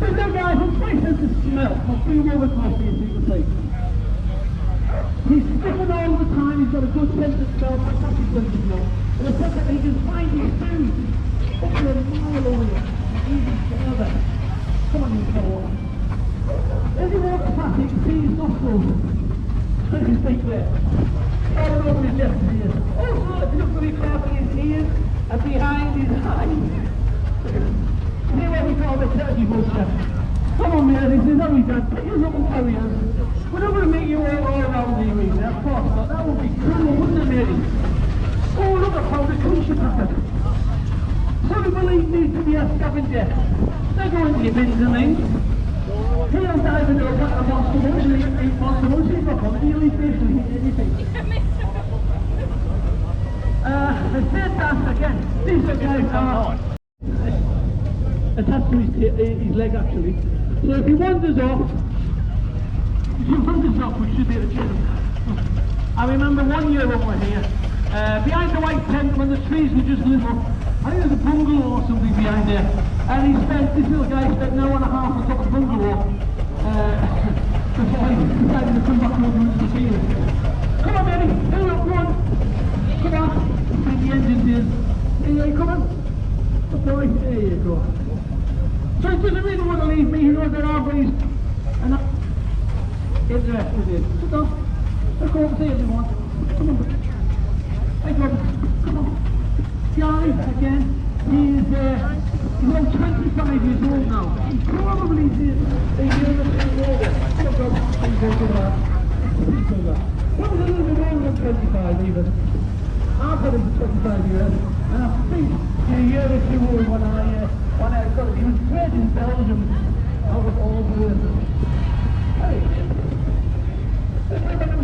There's no guy who's my sense of smell. I'll bring him over close to you so you can see. He's sniffing all the time, he's got a good sense of smell, fantastic sense of smell. And the fact that he can find his food up to a mile away, even further. Come on, you fellow. As he walks past, you can see his nostrils. Look at his feet there. All over his left ear. Also, if you look very carefully, his ears and behind his eyes. See what we call the turkey buster. Come on, mate, this is how we done. Pick us up and carry us. We're not going to make you all around the arena, of course, but that would be cool, wouldn't it, matey? Oh, look at how the country packet. Some believe needs to be a scavenger. They're going to your bins and things. He'll dive into a pack of monster munch and eat monster munch. He's not coming, he'll eat fish and eat anything. The third task again. These are guys are attached to his leg actually. So if he wanders off, we should be at the gym. I remember one year when we were here, behind the white tent when the trees were just little, I think there's a bungalow or something behind there, and this little guy spent an hour and a half on top of the bungalow before he decided to come back over into the field. Come on, baby, hurry up, come on. Come on, bring the engines in. Here you come on. Good boy, there you go. So he doesn't really want to leave me, he knows there are ways, and interested in. Sit down. Let's go over and see everyone. Come on. Hey, Gordon. Come on. Charlie, again. He's about 25 years old now. He's probably a year or two older. Come on, Gordon. He's going to that. What was a little bit older than 25 even? I've had him for 25 years. And I think a year or two old when I got him. He was bred in Belgium. Out of all the